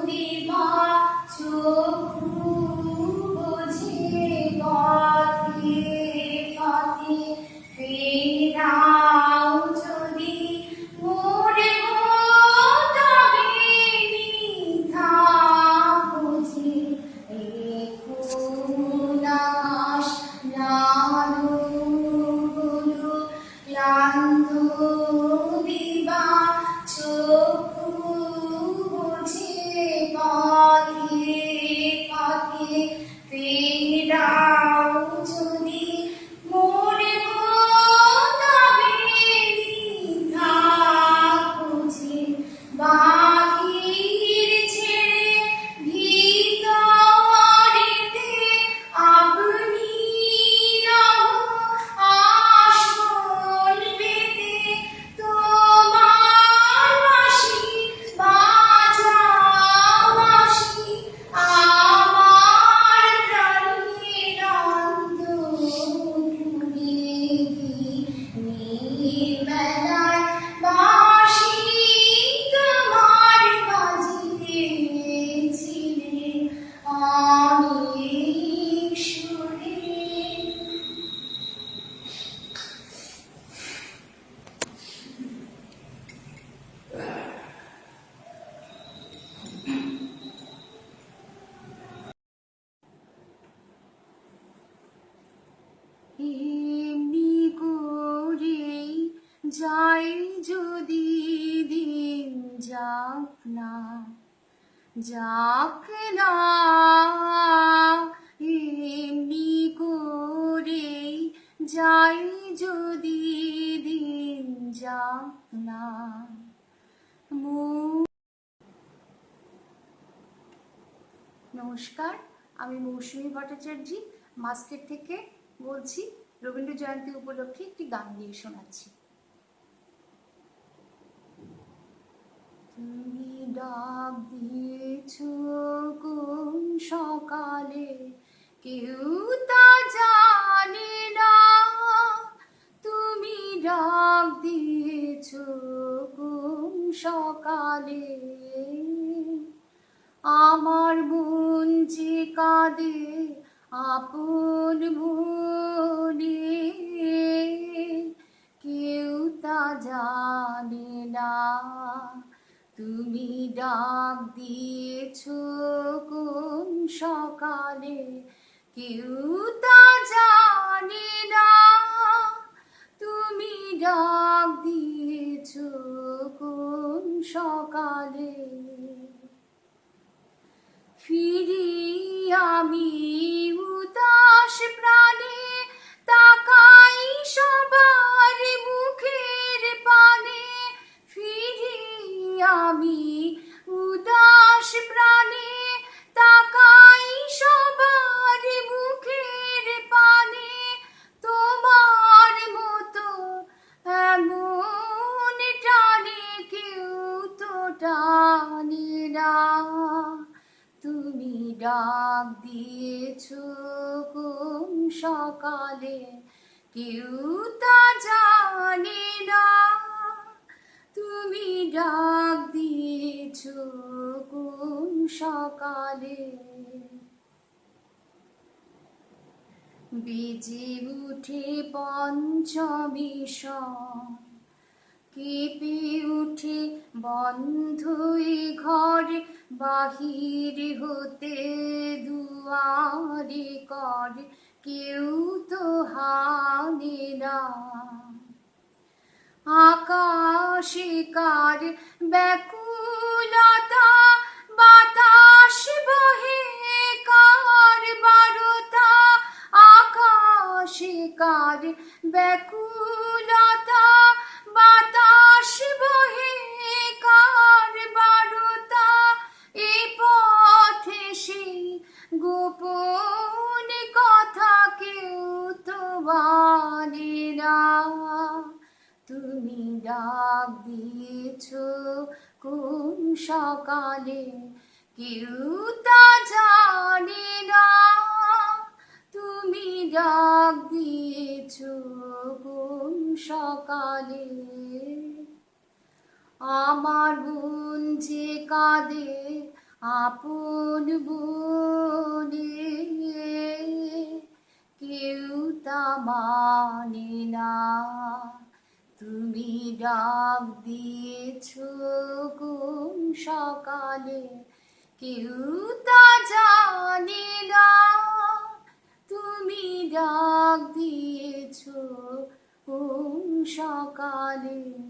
দিবা চক্ষু বুঝে পথে পথে ফেরাও যদি মোরে তবে মিথ্যা বুঝে এখন আকাশ লালু গুলো ক্লান্ত দিবা চক্ষু বুঝে পথে পথে ফেরাও যদি মোরে তবে মিথ্যা বুঝে বাহির ছেড়ে ভিতরেতে আপনি নহ আসল পেতে তোমার বাঁশি বাজাও বাঁশি আমার প্রাণের অন্তরে নির্বেলায় বাঁশি তোমার বাজিয়েছিলে অনেক সুরে। এমনি করে যাই যদি দিন যাক না এমনি করে যাই যদি দিন যাক না। নমস্কার, আমি মৌসুমী ভট্টাচার্য মাস্কেট থেকে বলছি। রবীন্দ্র জয়ন্তী উপলক্ষে একটি গান গিয়ে শোনাচ্ছি। তুমি ডাক দিয়েছ কোন সকালে কেউ তা জানে না, তুমি ডাক দিয়েছ কোন সকালে আমার মন যে কাঁদে আপন মনে কেউ তা জানে না, তুমি ডাক দিয়েছ কোন সকালে কেউ তা জানে না, তুমি ডাক দিয়েছ কোন সকালে। ফিরি আমি উদাস প্রাণে তাকাই সবার মুখের পানে, ফিরি আমি উদাস প্রাণে তাকাই সবার মুখের পানে, তোমার মতো এমন টানে কেউ তো টানে না, তুমি ডাক দিয়েছ কোন সকালে কেউ তা জানে না, তুমি ডাক দিয়েছ কোন সকালে। বেজে উঠে পঞ্চমী সং কেঁপে উঠে বন্ধ এ ঘর, বাহির হতে দুয়ারে কর কেউ তো হানে না, আকাশে কার ব্যাকুলতা বাতাস বহে কার বারতা, আকাশে কার ব্যাকুলতা বাতাস বহে কার বারতা, এ পথে সেই গোপন কথা কেউ তো জানে না, তুমি ডাক দিয়েছ কোন সকালে কেউ তা জানে না, তুমি ডাক দিয়েছ কোন সকালে। আমার বোন যে কাঁদে আপন বনে, কেউ তা মানে না। তুমি ডাক দিয়েছ কোন সকালে, কেউ তা জানে না। তুমি ডাক দিয়েছ কোন সকালে।